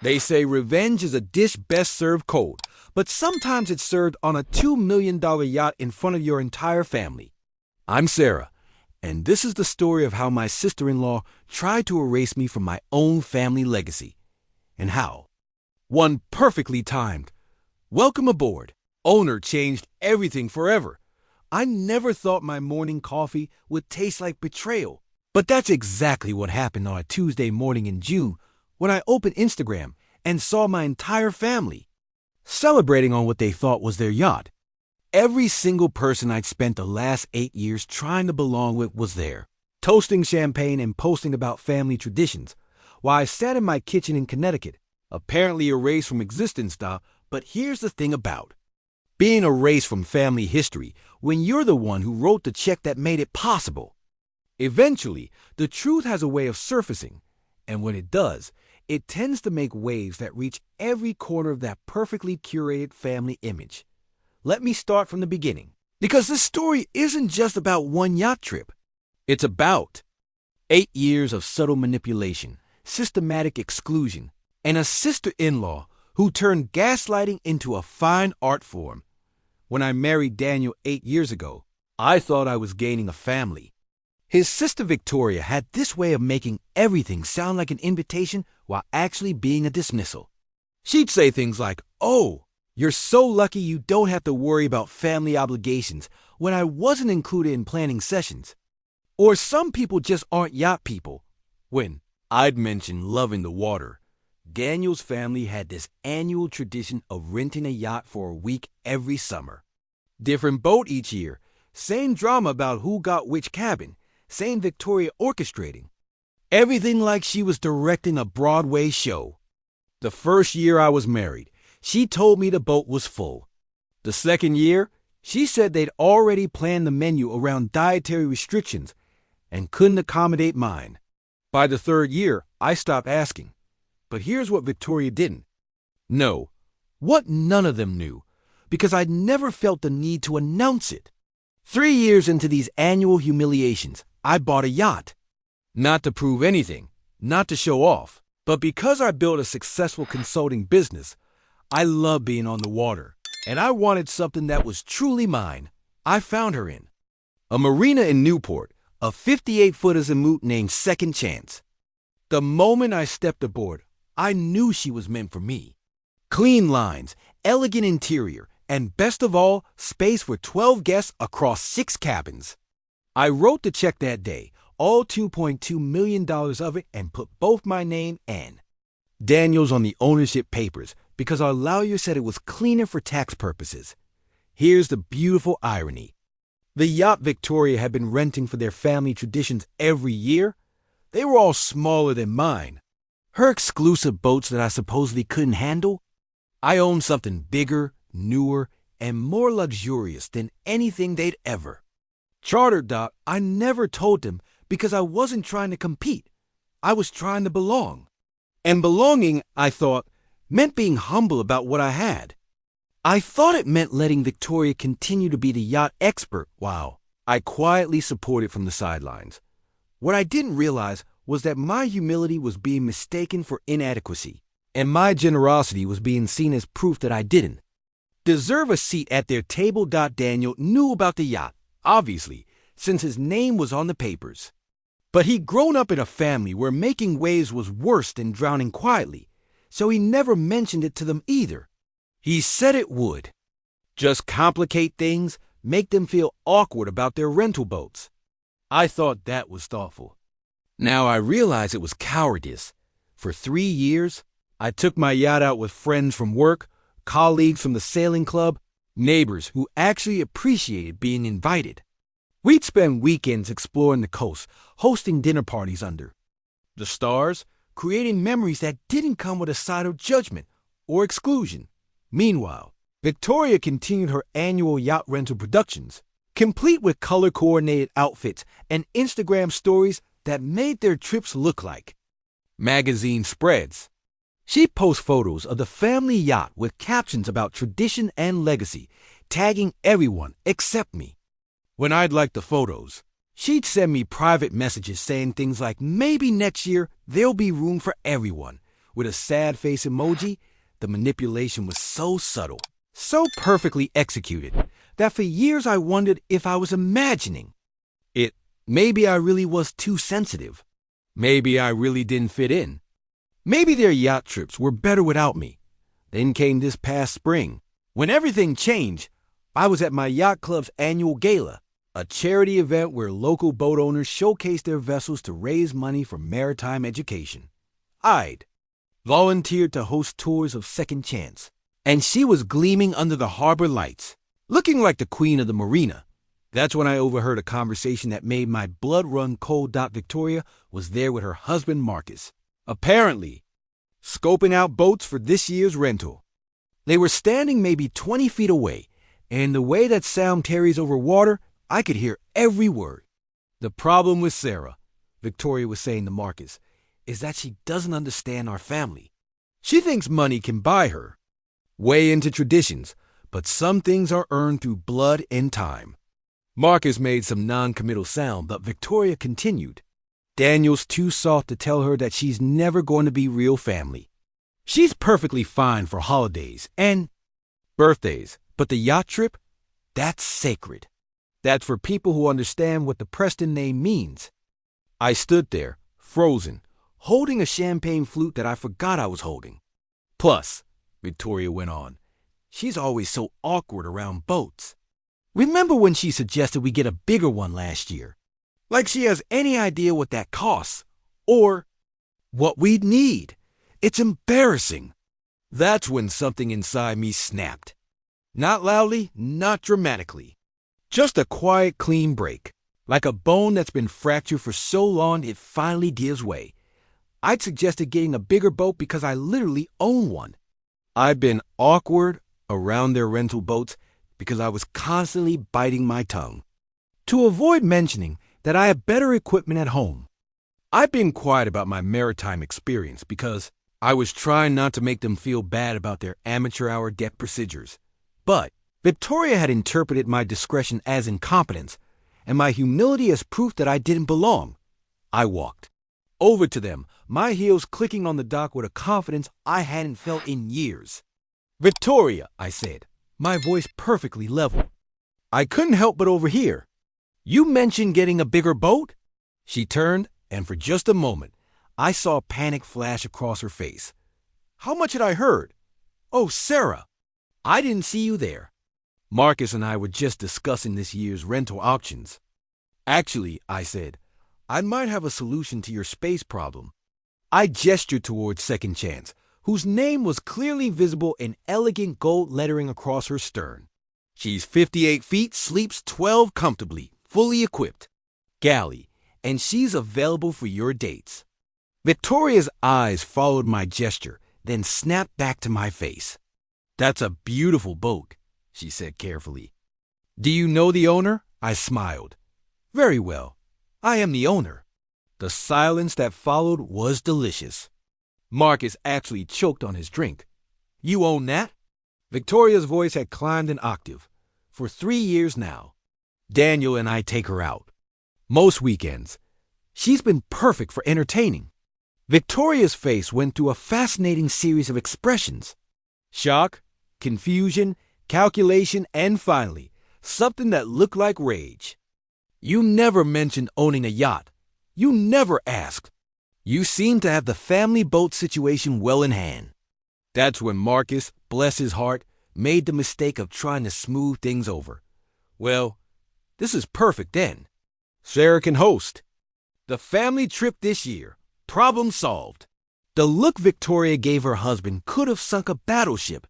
They say revenge is a dish best served cold, but sometimes it's served on a $2 million yacht in front of your entire family. I'm Sarah, and this is the story of how my sister-in-law tried to erase me from my own family legacy. And how. One perfectly timed. Welcome aboard. Owner changed everything forever. I never thought my morning coffee would taste like betrayal. But that's exactly what happened on a Tuesday morning in June when I opened Instagram and saw my entire family celebrating on what they thought was their yacht. Every single person I'd spent the last 8 years trying to belong with was there, toasting champagne and posting about family traditions, while I sat in my kitchen in Connecticut, apparently erased from existence style. But here's the thing about being erased from family history when you're the one who wrote the check that made it possible. Eventually, the truth has a way of surfacing, and when it does, it tends to make waves that reach every corner of that perfectly curated family image. Let me start from the beginning, because this story isn't just about one yacht trip. It's about 8 years of subtle manipulation, systematic exclusion, and a sister-in-law who turned gaslighting into a fine art form. When I married Daniel 8 years ago, I thought I was gaining a family. His sister Victoria had this way of making everything sound like an invitation while actually being a dismissal. She'd say things like, "Oh, you're so lucky you don't have to worry about family obligations," when I wasn't included in planning sessions. Or "Some people just aren't yacht people," when I'd mention loving the water. Daniel's family had this annual tradition of renting a yacht for a week every summer. Different boat each year, same drama about who got which cabin, same Victoria orchestrating. Everything like she was directing a Broadway show. The first year I was married, she told me the boat was full. The second year, she said they'd already planned the menu around dietary restrictions and couldn't accommodate mine. By the third year, I stopped asking. But here's what Victoria didn't know, what none of them knew, because I'd never felt the need to announce it. 3 years into these annual humiliations, I bought a yacht. Not to prove anything, not to show off, but because I built a successful consulting business. I love being on the water, and I wanted something that was truly mine. I found her in a marina in Newport, a 58-foot azimuth named Second Chance. The moment I stepped aboard, I knew she was meant for me. Clean lines, elegant interior, and best of all, space for 12 guests across 6 cabins. I wrote the check that day, all $2.2 million of it, and put both my name and Daniel's on the ownership papers because our lawyer said it was cleaner for tax purposes. Here's the beautiful irony. The yacht Victoria had been renting for their family traditions every year, they were all smaller than mine. Her exclusive boats that I supposedly couldn't handle? I owned something bigger, newer, and more luxurious than anything they'd ever chartered. I never told them because I wasn't trying to compete. I was trying to belong. And belonging, I thought, meant being humble about what I had. I thought it meant letting Victoria continue to be the yacht expert while I quietly supported from the sidelines. What I didn't realize was that my humility was being mistaken for inadequacy, and my generosity was being seen as proof that I didn't deserve a seat at their table. Daniel knew about the yacht, obviously, since his name was on the papers. But he'd grown up in a family where making waves was worse than drowning quietly, so he never mentioned it to them either. He said it would just complicate things, make them feel awkward about their rental boats. I thought that was thoughtful. Now I realize it was cowardice. For 3 years, I took my yacht out with friends from work, colleagues from the sailing club, neighbors who actually appreciated being invited. We'd spend weekends exploring the coast, hosting dinner parties under the stars, creating memories that didn't come with a side of judgment or exclusion. Meanwhile, Victoria continued her annual yacht rental productions, complete with color-coordinated outfits and Instagram stories that made their trips look like magazine spreads. She'd post photos of the family yacht with captions about tradition and legacy, tagging everyone except me. When I'd like the photos, she'd send me private messages saying things like, "Maybe next year there'll be room for everyone," with a sad face emoji. The manipulation was so subtle, so perfectly executed, that for years I wondered if I was imagining it. Maybe I really was too sensitive. Maybe I really didn't fit in. Maybe their yacht trips were better without me. Then came this past spring. When everything changed, I was at my yacht club's annual gala, a charity event where local boat owners showcased their vessels to raise money for maritime education. I'd volunteered to host tours of Second Chance, and she was gleaming under the harbor lights, looking like the queen of the marina. That's when I overheard a conversation that made my blood run cold. Victoria was there with her husband Marcus, apparently scoping out boats for this year's rental. They were standing maybe 20 feet away, and the way that sound carries over water, I could hear every word. The problem with Sarah, Victoria was saying to Marcus, is that she doesn't understand our family. She thinks money can buy her way into traditions, but some things are earned through blood and time. Marcus made some non-committal sound, but Victoria continued. Daniel's too soft to tell her that she's never going to be real family. She's perfectly fine for holidays and birthdays, but the yacht trip, that's sacred. That's for people who understand what the Preston name means. I stood there, frozen, holding a champagne flute that I forgot I was holding. Plus, Victoria went on, she's always so awkward around boats. Remember when she suggested we get a bigger one last year? Like she has any idea what that costs, or what we'd need. It's embarrassing. That's when something inside me snapped. Not loudly, not dramatically. Just a quiet, clean break, like a bone that's been fractured for so long it finally gives way. I'd suggested getting a bigger boat because I literally own one. I'd been awkward around their rental boats because I was constantly biting my tongue to avoid mentioning that I have better equipment at home. I've been quiet about my maritime experience because I was trying not to make them feel bad about their amateur hour deck procedures. But Victoria had interpreted my discretion as incompetence and my humility as proof that I didn't belong. I walked over to them, my heels clicking on the dock with a confidence I hadn't felt in years. Victoria, I said, my voice perfectly level. I couldn't help but overhear. You mentioned getting a bigger boat? She turned, and for just a moment, I saw panic flash across her face. How much had I heard? Oh, Sarah, I didn't see you there. Marcus and I were just discussing this year's rental auctions. Actually, I said, I might have a solution to your space problem. I gestured towards Second Chance, whose name was clearly visible in elegant gold lettering across her stern. She's 58 feet, sleeps 12 comfortably, fully equipped. Galley, and she's available for your dates. Victoria's eyes followed my gesture, then snapped back to my face. That's a beautiful boat, she said carefully. Do you know the owner? I smiled. Very well. I am the owner. The silence that followed was delicious. Marcus actually choked on his drink. You own that? Victoria's voice had climbed an octave. For 3 years now. Daniel and I take her out. Most weekends. She's been perfect for entertaining. Victoria's face went through a fascinating series of expressions. Shock, confusion, calculation, and finally, something that looked like rage. You never mentioned owning a yacht. You never asked. You seem to have the family boat situation well in hand. That's when Marcus, bless his heart, made the mistake of trying to smooth things over. Well, this is perfect then. Sarah can host. The family trip this year. Problem solved. The look Victoria gave her husband could have sunk a battleship.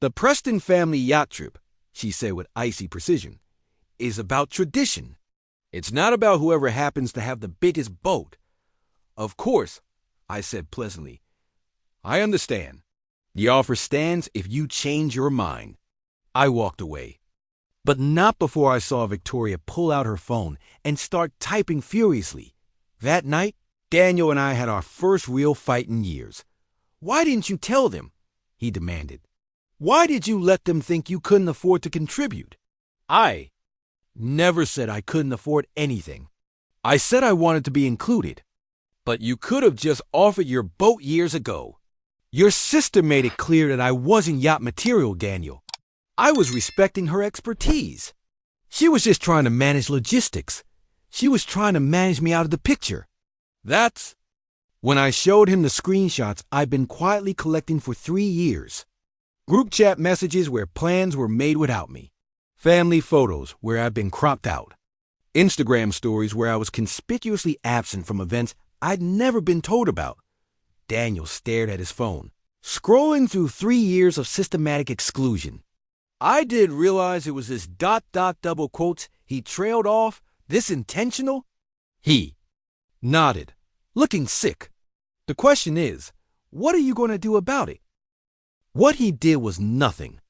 The Preston family yacht trip, she said with icy precision, is about tradition. It's not about whoever happens to have the biggest boat. Of course, I said pleasantly. I understand. The offer stands if you change your mind. I walked away. But not before I saw Victoria pull out her phone and start typing furiously. That night, Daniel and I had our first real fight in years. Why didn't you tell them? He demanded. Why did you let them think you couldn't afford to contribute? I never said I couldn't afford anything. I said I wanted to be included. But you could have just offered your boat years ago. Your sister made it clear that I wasn't yacht material, Daniel. I was respecting her expertise. She was just trying to manage logistics. She was trying to manage me out of the picture. That's when I showed him the screenshots I've been quietly collecting for 3 years. Group chat messages where plans were made without me. Family photos where I've been cropped out. Instagram stories where I was conspicuously absent from events I'd never been told about. Daniel stared at his phone, scrolling through 3 years of systematic exclusion. I didn't realize it was this ... double quotes he trailed off, this intentional. He nodded, looking sick. The question is, what are you going to do about it? What he did was nothing.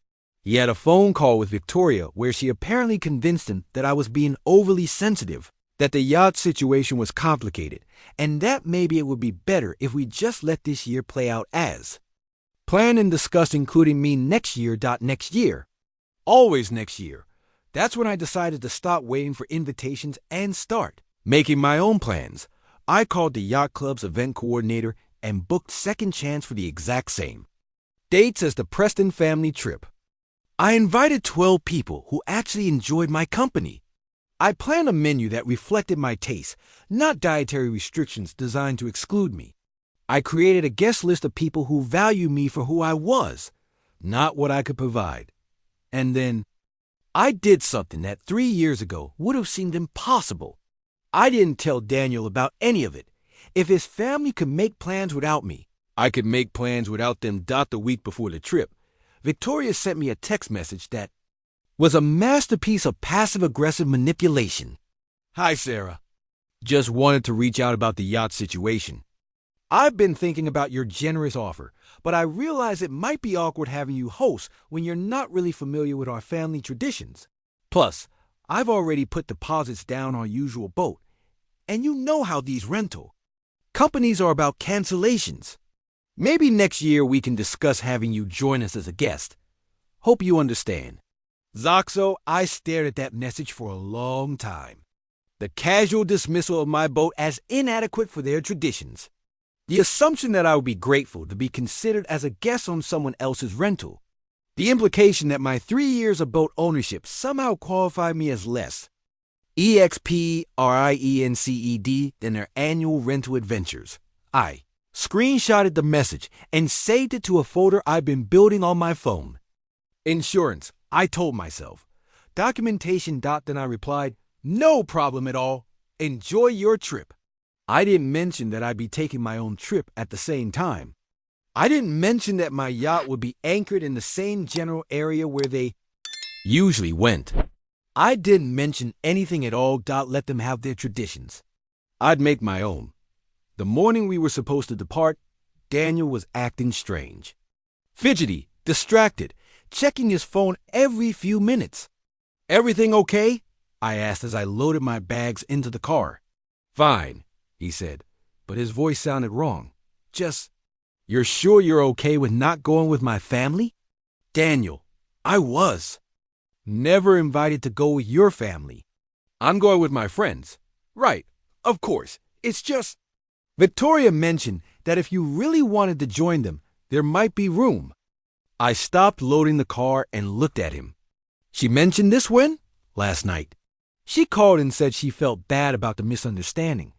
He had a phone call with Victoria where she apparently convinced him that I was being overly sensitive, that the yacht situation was complicated, and that maybe it would be better if we just let this year play out as. Plan and discuss including me next year. Next year. Always next year. That's when I decided to stop waiting for invitations and start making my own plans. I called the yacht club's event coordinator and booked second chance for the exact same dates as the Preston family trip. I invited 12 people who actually enjoyed my company. I planned a menu that reflected my taste, not dietary restrictions designed to exclude me. I created a guest list of people who value me for who I was, not what I could provide. And then I did something that 3 years ago would have seemed impossible. I didn't tell Daniel about any of it. If his family could make plans without me, I could make plans without them. The week before the trip, Victoria sent me a text message that was a masterpiece of passive-aggressive manipulation. Hi, Sarah. Just wanted to reach out about the yacht situation. I've been thinking about your generous offer, but I realize it might be awkward having you host when you're not really familiar with our family traditions. Plus, I've already put deposits down on our usual boat, and you know how these rental companies are about cancellations. Maybe next year we can discuss having you join us as a guest. Hope you understand. Zoxo, I stared at that message for a long time. The casual dismissal of my boat as inadequate for their traditions. The assumption that I would be grateful to be considered as a guest on someone else's rental. The implication that my 3 years of boat ownership somehow qualified me as less EXPRIENCED than their annual rental adventures. I screenshotted the message and saved it to a folder I've been building on my phone. Insurance, I told myself. Documentation. Then I replied, no problem at all. Enjoy your trip. I didn't mention that I'd be taking my own trip at the same time. I didn't mention that my yacht would be anchored in the same general area where they usually went. I didn't mention anything at all. Let them have their traditions. I'd make my own. The morning we were supposed to depart, Daniel was acting strange. Fidgety, distracted, checking his phone every few minutes. Everything okay? I asked as I loaded my bags into the car. Fine, he said, but his voice sounded wrong. Just, you're sure you're okay with not going with my family? Daniel, I was. Never invited to go with your family. I'm going with my friends. Right, of course. It's just... Victoria mentioned that if you really wanted to join them, there might be room. I stopped loading the car and looked at him. She mentioned this when? Last night. She called and said she felt bad about the misunderstanding,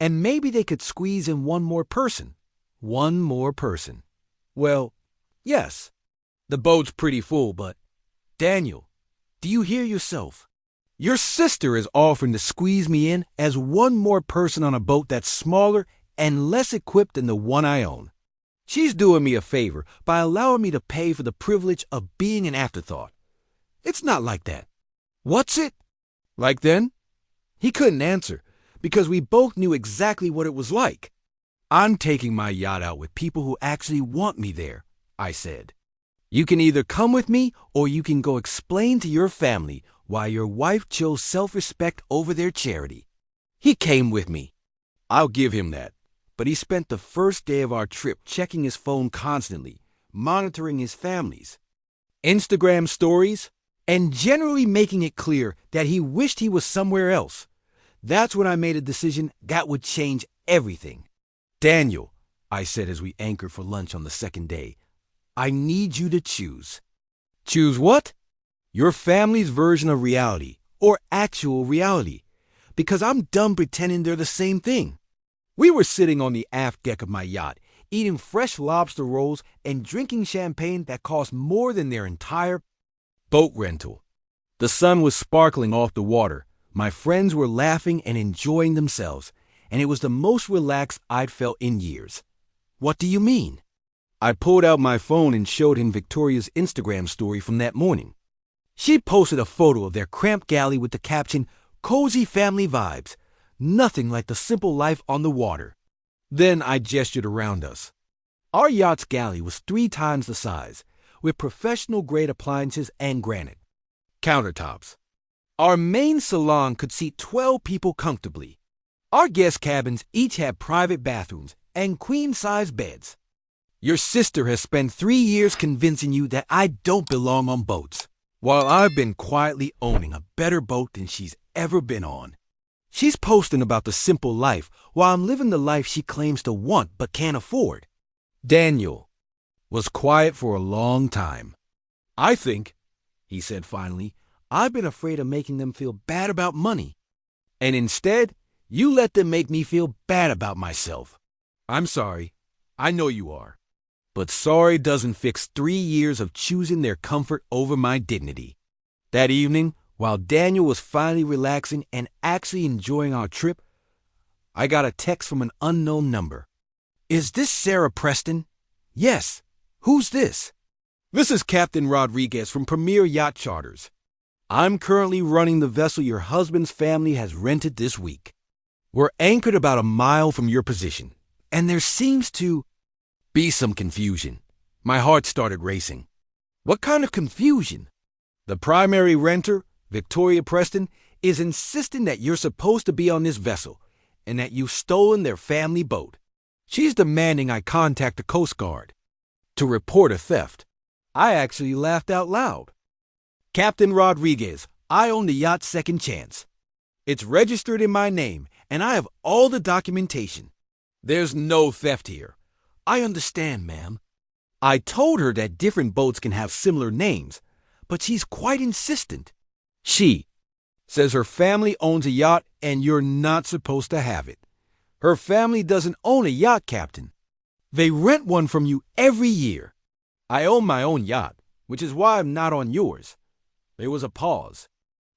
and maybe they could squeeze in one more person. One more person. Well, yes. The boat's pretty full, but... Daniel, do you hear yourself? Your sister is offering to squeeze me in as one more person on a boat that's smaller and less equipped than the one I own. She's doing me a favor by allowing me to pay for the privilege of being an afterthought. It's not like that. What's it? Like then? He couldn't answer because we both knew exactly what it was like. I'm taking my yacht out with people who actually want me there, I said. You can either come with me or you can go explain to your family why your wife chose self-respect over their charity. He came with me. I'll give him that. But he spent the first day of our trip checking his phone constantly, monitoring his family's Instagram stories, and generally making it clear that he wished he was somewhere else. That's when I made a decision that would change everything. Daniel, I said as we anchored for lunch on the second day. I need you to choose. Choose what? Your family's version of reality, or actual reality, because I'm done pretending they're the same thing. We were sitting on the aft deck of my yacht, eating fresh lobster rolls and drinking champagne that cost more than their entire boat rental. The sun was sparkling off the water. My friends were laughing and enjoying themselves, and it was the most relaxed I'd felt in years. What do you mean? I pulled out my phone and showed him Victoria's Instagram story from that morning. She posted a photo of their cramped galley with the caption, "Cozy family vibes. Nothing like the simple life on the water." Then I gestured around us. Our yacht's galley was 3 times the size, with professional-grade appliances and granite countertops. Our main salon could seat 12 people comfortably. Our guest cabins each had private bathrooms and queen-size beds. Your sister has spent 3 years convincing you that I don't belong on boats, while I've been quietly owning a better boat than she's ever been on. She's posting about the simple life while I'm living the life she claims to want but can't afford. Daniel was quiet for a long time. I think, he said finally, I've been afraid of making them feel bad about money. And instead, you let them make me feel bad about myself. I'm sorry. I know you are. But sorry doesn't fix 3 years of choosing their comfort over my dignity. That evening, while Daniel was finally relaxing and actually enjoying our trip, I got a text from an unknown number. Is this Sarah Preston? Yes. Who's this? This is Captain Rodriguez from Premier Yacht Charters. I'm currently running the vessel your husband's family has rented this week. We're anchored about a mile from your position, and there seems to be some confusion. My heart started racing. What kind of confusion? The primary renter, Victoria Preston, is insisting that you're supposed to be on this vessel and that you've stolen their family boat. She's demanding I contact the Coast Guard to report a theft. I actually laughed out loud. Captain Rodriguez, I own the yacht Second Chance. It's registered in my name, and I have all the documentation. There's no theft here. I understand, ma'am. I told her that different boats can have similar names, but she's quite insistent. She says her family owns a yacht and you're not supposed to have it. Her family doesn't own a yacht, Captain. They rent one from you every year. I own my own yacht, which is why I'm not on yours. There was a pause.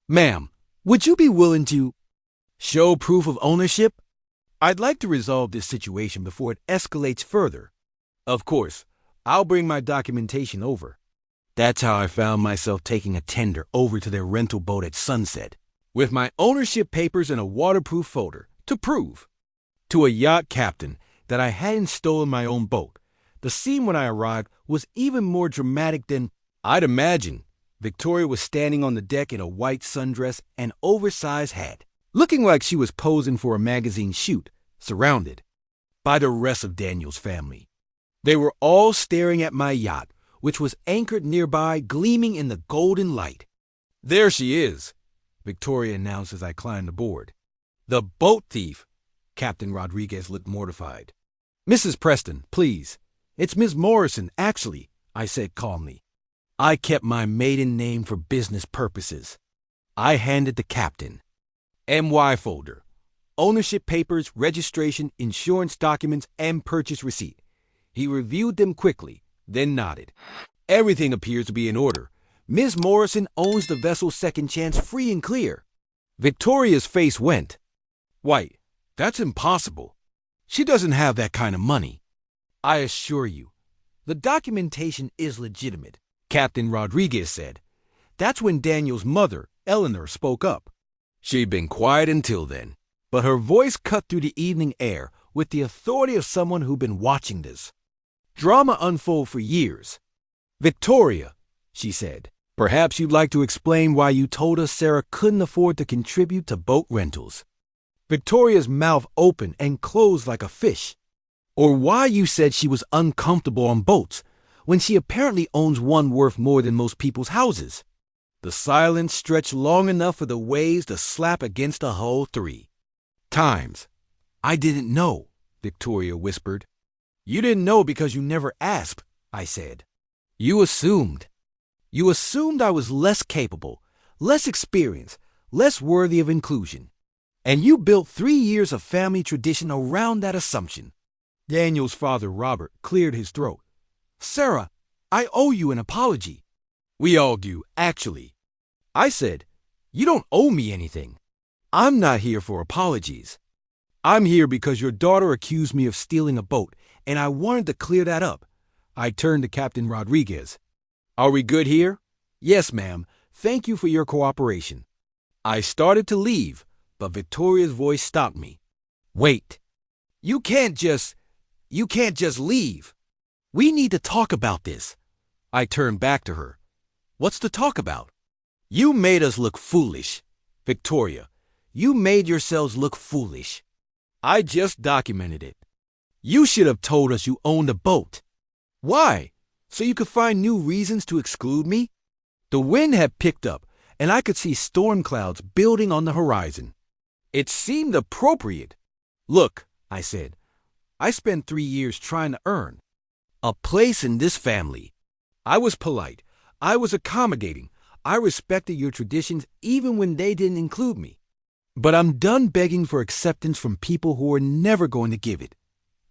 Ma'am, would you be willing to show proof of ownership? I'd like to resolve this situation before it escalates further. Of course, I'll bring my documentation over. That's how I found myself taking a tender over to their rental boat at sunset, with my ownership papers in a waterproof folder to prove to a yacht captain that I hadn't stolen my own boat. The scene when I arrived was even more dramatic than I'd imagined. Victoria was standing on the deck in a white sundress and oversized hat, looking like she was posing for a magazine shoot, surrounded by the rest of Daniel's family. They were all staring at my yacht, which was anchored nearby, gleaming in the golden light. There she is, Victoria announced as I climbed aboard. The boat thief. Captain Rodriguez looked mortified. Mrs. Preston, please. It's Miss Morrison, actually, I said calmly. I kept my maiden name for business purposes. I handed the captain MY folder, ownership papers, registration, insurance documents, and purchase receipt. He reviewed them quickly, then nodded. Everything appears to be in order. Miss Morrison owns the vessel Second Chance free and clear. Victoria's face went white. That's impossible. She doesn't have that kind of money. I assure you, the documentation is legitimate, Captain Rodriguez said. That's when Daniel's mother, Eleanor, spoke up. She'd been quiet until then, but her voice cut through the evening air with the authority of someone who'd been watching this drama unfold for years. Victoria, she said, perhaps you'd like to explain why you told us Sarah couldn't afford to contribute to boat rentals. Victoria's mouth opened and closed like a fish. Or why you said she was uncomfortable on boats when she apparently owns one worth more than most people's houses. The silence stretched long enough for the waves to slap against the hull 3 times. I didn't know, Victoria whispered. You didn't know because you never asked, I said. You assumed. You assumed I was less capable, less experienced, less worthy of inclusion. And you built 3 years of family tradition around that assumption. Daniel's father, Robert, cleared his throat. Sarah, I owe you an apology. We all do, actually. I said, you don't owe me anything. I'm not here for apologies. I'm here because your daughter accused me of stealing a boat, and I wanted to clear that up. I turned to Captain Rodriguez. Are we good here? Yes, ma'am. Thank you for your cooperation. I started to leave, but Victoria's voice stopped me. Wait. You can't just leave. We need to talk about this. I turned back to her. What's to talk about? You made us look foolish. Victoria, you made yourselves look foolish. I just documented it. You should have told us you owned a boat. Why? So you could find new reasons to exclude me? The wind had picked up, and I could see storm clouds building on the horizon. It seemed appropriate. Look, I said, I spent 3 years trying to earn a place in this family. I was polite. I was accommodating. I respected your traditions even when they didn't include me. But I'm done begging for acceptance from people who are never going to give it.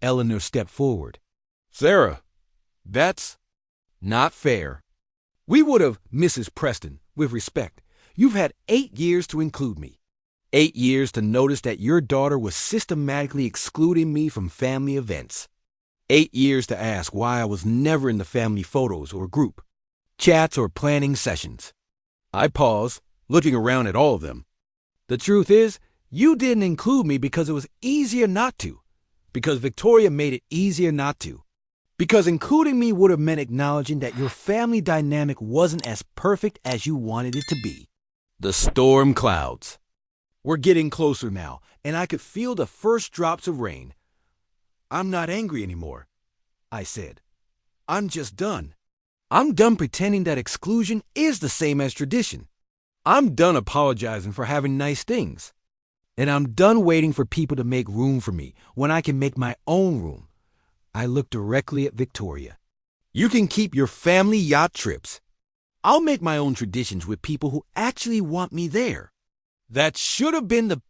Eleanor stepped forward. Sarah, that's not fair. We would have, Mrs. Preston, with respect. You've had 8 years to include me. 8 years to notice that your daughter was systematically excluding me from family events. 8 years to ask why I was never in the family photos or group chats or planning sessions. I paused, looking around at all of them. The truth is, you didn't include me because it was easier not to. Because Victoria made it easier not to. Because including me would have meant acknowledging that your family dynamic wasn't as perfect as you wanted it to be. The storm clouds were getting closer now, and I could feel the first drops of rain. I'm not angry anymore, I said. I'm just done. I'm done pretending that exclusion is the same as tradition. I'm done apologizing for having nice things. And I'm done waiting for people to make room for me when I can make my own room. I looked directly at Victoria. You can keep your family yacht trips. I'll make my own traditions with people who actually want me there. That should have been the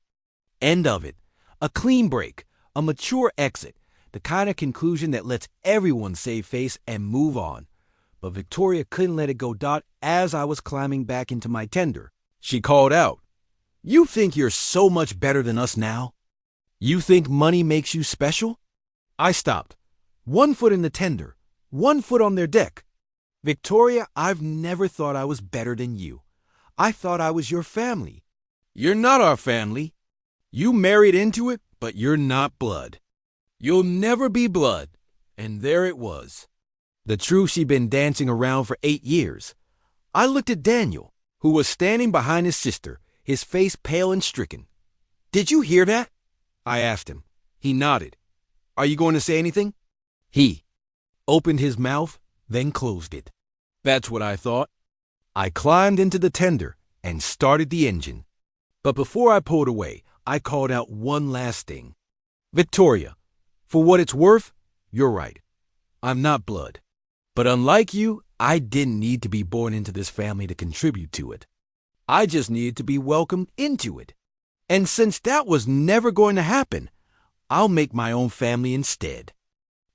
end of it. A clean break, a mature exit, the kind of conclusion that lets everyone save face and move on. But Victoria couldn't let it go. As I was climbing back into my tender, she called out, You think you're so much better than us now? You think money makes you special? I stopped. 1 foot in the tender, 1 foot on their deck. Victoria, I've never thought I was better than you. I thought I was your family. You're not our family. You married into it, but you're not blood. You'll never be blood. And there it was. The truth she'd been dancing around for 8 years. I looked at Daniel, who was standing behind his sister, his face pale and stricken. Did you hear that? I asked him. He nodded. Are you going to say anything? He opened his mouth, then closed it. That's what I thought. I climbed into the tender and started the engine. But before I pulled away, I called out one last thing. Victoria, for what it's worth, you're right. I'm not blood. But unlike you, I didn't need to be born into this family to contribute to it. I just needed to be welcomed into it. And since that was never going to happen, I'll make my own family instead.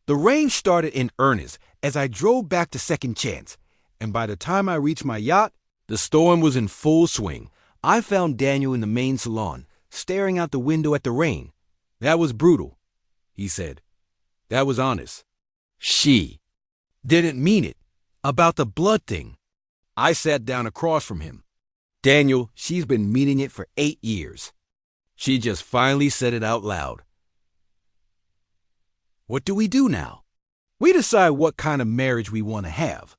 The rain started in earnest as I drove back to Second Chance, and by the time I reached my yacht, the storm was in full swing. I found Daniel in the main salon, staring out the window at the rain. That was brutal, he said. That was honest. She didn't mean it. About the blood thing. I sat down across from him. Daniel, she's been meaning it for 8 years. She just finally said it out loud. What do we do now? We decide what kind of marriage we want to have.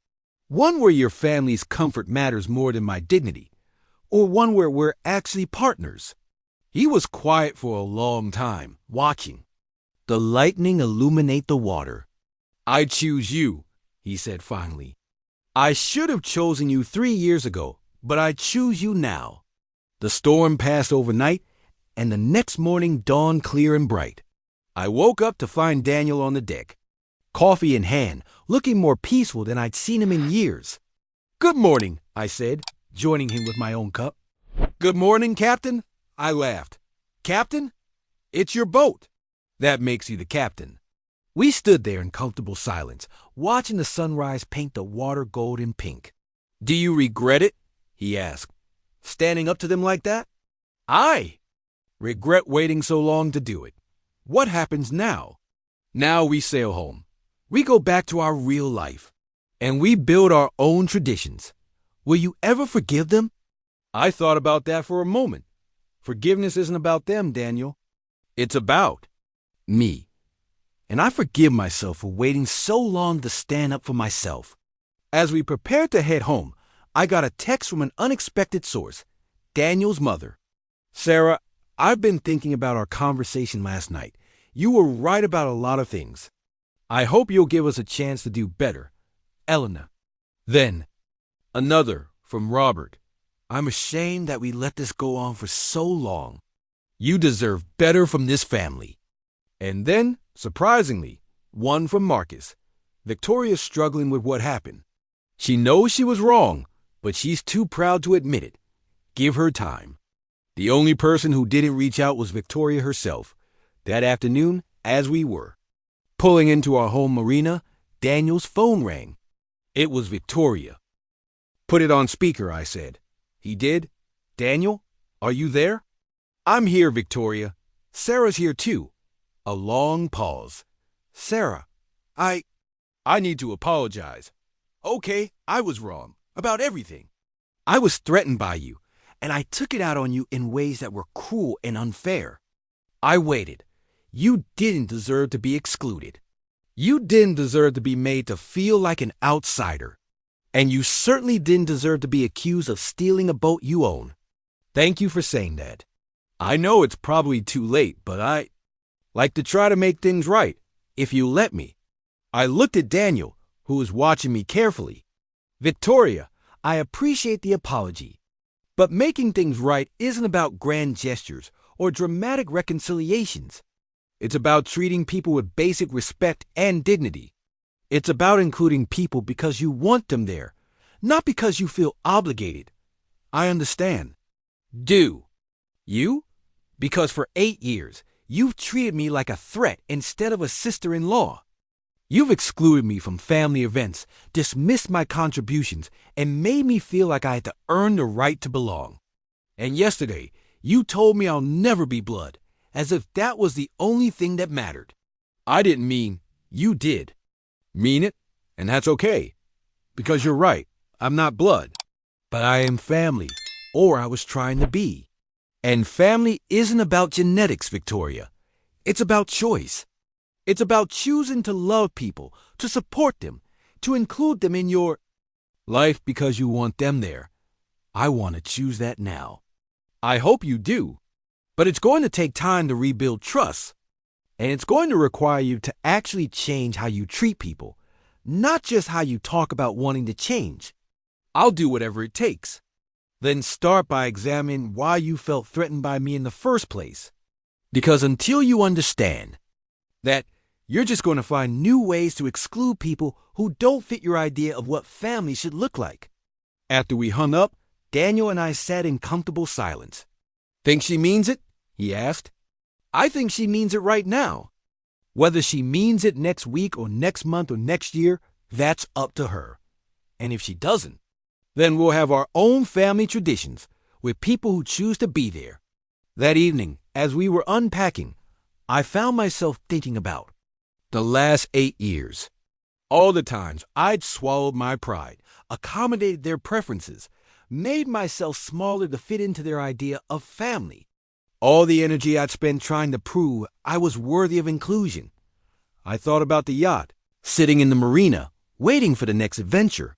One where your family's comfort matters more than my dignity, or one where we're actually partners. He was quiet for a long time, watching the lightning illuminate the water. I choose you, he said finally. I should have chosen you 3 years ago, but I choose you now. The storm passed overnight, and the next morning dawned clear and bright. I woke up to find Daniel on the deck. coffee in hand, looking more peaceful than I'd seen him in years. "Good morning," I said, joining him with my own cup. "Good morning, Captain," I laughed. "Captain? It's your boat. That makes you the captain." We stood there in comfortable silence, watching the sunrise paint the water gold and pink. "Do you regret it?" he asked. "Standing up to them like that?" "I regret waiting so long to do it. What happens now?" "Now we sail home. We go back to our real life. And we build our own traditions. Will you ever forgive them?" I thought about that for a moment. Forgiveness isn't about them, Daniel. It's about me. And I forgive myself for waiting so long to stand up for myself. As we prepared to head home, I got a text from an unexpected source, Daniel's mother. "Sarah, I've been thinking about our conversation last night. You were right about a lot of things. I hope you'll give us a chance to do better. Eleanor." Then, another from Robert. "I'm ashamed that we let this go on for so long. You deserve better from this family." And then, surprisingly, one from Marcus. "Victoria's struggling with what happened. She knows she was wrong, but she's too proud to admit it. Give her time." The only person who didn't reach out was Victoria herself. That afternoon, as we were pulling into our home marina, Daniel's phone rang. It was Victoria. "Put it on speaker," I said. He did. "Daniel, are you there?" "I'm here, Victoria. Sarah's here too." A long pause. "Sarah, I need to apologize." "Okay, I was wrong. About everything. I was threatened by you, and I took it out on you in ways that were cruel and unfair. I waited. You didn't deserve to be excluded. You didn't deserve to be made to feel like an outsider. And you certainly didn't deserve to be accused of stealing a boat you own. Thank you for saying that. I know it's probably too late, but I like to try to make things right, if you let me." I looked at Daniel, who was watching me carefully. "Victoria, I appreciate the apology. But making things right isn't about grand gestures or dramatic reconciliations. It's about treating people with basic respect and dignity. It's about including people because you want them there, not because you feel obligated. I understand." "Do you? Because for 8 years, you've treated me like a threat instead of a sister-in-law. You've excluded me from family events, dismissed my contributions, and made me feel like I had to earn the right to belong. And yesterday, you told me I'll never be blood, as if that was the only thing that mattered." "I didn't mean you did. Mean it, and that's okay. Because you're right, I'm not blood. But I am family, or I was trying to be. And family isn't about genetics, Victoria. It's about choice. It's about choosing to love people, to support them, to include them in your life because you want them there. I want to choose that now. I hope you do. But it's going to take time to rebuild trust. And it's going to require you to actually change how you treat people, not just how you talk about wanting to change. I'll do whatever it takes. Then start by examining why you felt threatened by me in the first place. Because until you understand that, you're just going to find new ways to exclude people who don't fit your idea of what family should look like." After we hung up, Daniel and I sat in comfortable silence. "Think she means it?" he asked. "I think she means it right now. Whether she means it next week or next month or next year, that's up to her. And if she doesn't, then we'll have our own family traditions with people who choose to be there." That evening, as we were unpacking, I found myself thinking about the last 8 years. All the times I'd swallowed my pride, accommodated their preferences, made myself smaller to fit into their idea of family. All the energy I'd spent trying to prove I was worthy of inclusion. I thought about the yacht, sitting in the marina, waiting for the next adventure.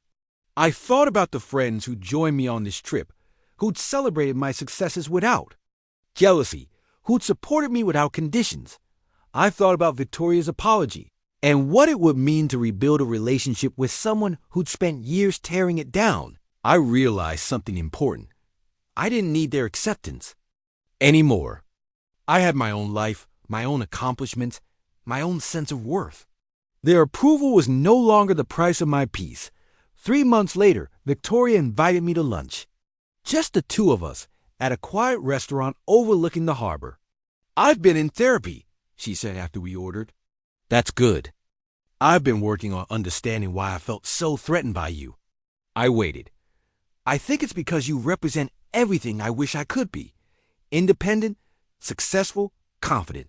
I thought about the friends who joined me on this trip, who'd celebrated my successes without jealousy, who'd supported me without conditions. I thought about Victoria's apology and what it would mean to rebuild a relationship with someone who'd spent years tearing it down. I realized something important. I didn't need their acceptance anymore. I had my own life, my own accomplishments, my own sense of worth. Their approval was no longer the price of my peace. 3 months later, Victoria invited me to lunch. Just the two of us, at a quiet restaurant overlooking the harbor. "I've been in therapy," she said after we ordered. "That's good. I've been working on understanding why I felt so threatened by you." I waited. "I think it's because you represent everything I wish I could be. Independent, successful, confident.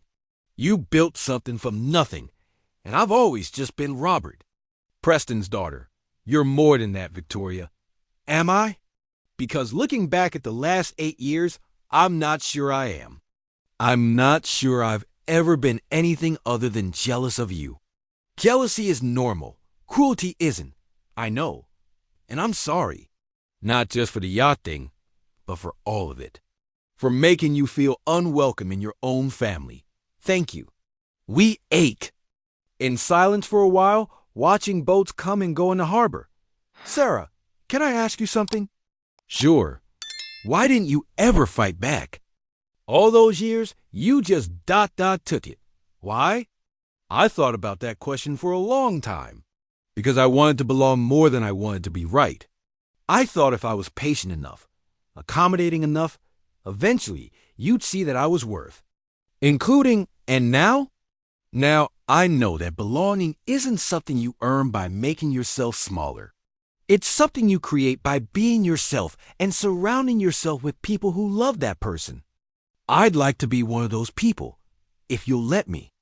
You built something from nothing, and I've always just been Robert, Preston's daughter. You're more than that, Victoria." "Am I? Because looking back at the last 8 years, I'm not sure I am. I'm not sure I've ever been anything other than jealous of you. Jealousy is normal. Cruelty isn't. I know. And I'm sorry. Not just for the yacht thing, but for all of it. For making you feel unwelcome in your own family. Thank you." We ate. In silence for a while, watching boats come and go in the harbor. "Sarah, can I ask you something?" "Sure. Why didn't you ever fight back? All those years, you just took it. Why?" I thought about that question for a long time. Because I wanted to belong more than I wanted to be right. I thought if I was patient enough, accommodating enough, eventually you'd see that I was worth. Including, and now? Now I know that belonging isn't something you earn by making yourself smaller. It's something you create by being yourself and surrounding yourself with people who love that person. I'd like to be one of those people, if you'll let me.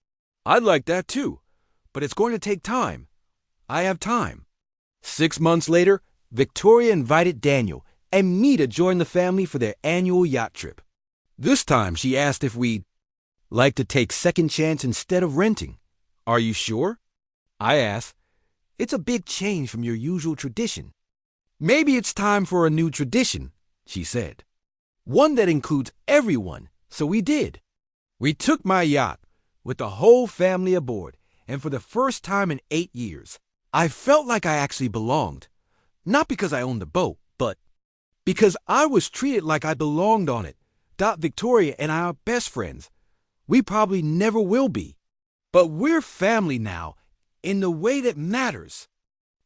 I'd like that too, but it's going to take time. I have time. 6 months later, Victoria invited Daniel and me to join the family for their annual yacht trip. This time she asked if we'd like to take second chance instead of renting. "Are you sure?" I asked. "It's a big change from your usual tradition." "Maybe it's time for a new tradition," she said. "One that includes everyone," so we did. We took my yacht, with the whole family aboard, and for the first time in 8 years, I felt like I actually belonged. Not because I owned the boat, but because I was treated like I belonged on it. Victoria and I are best friends. We probably never will be. But we're family now, in the way that matters.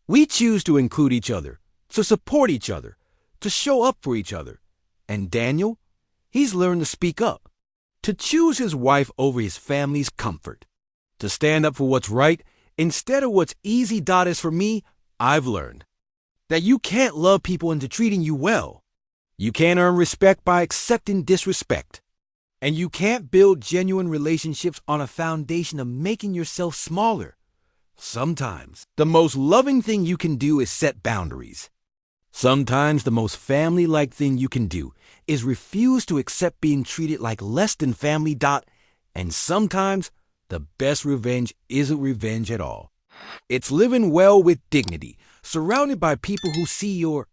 We choose to include each other, to support each other, to show up for each other. And Daniel, he's learned to speak up, to choose his wife over his family's comfort, to stand up for what's right instead of what's easy. As for me, I've learned that you can't love people into treating you well. You can't earn respect by accepting disrespect. And you can't build genuine relationships on a foundation of making yourself smaller. Sometimes, the most loving thing you can do is set boundaries. Sometimes the most family-like thing you can do is refuse to accept being treated like less than family. And sometimes, the best revenge isn't revenge at all. It's living well with dignity, surrounded by people who see your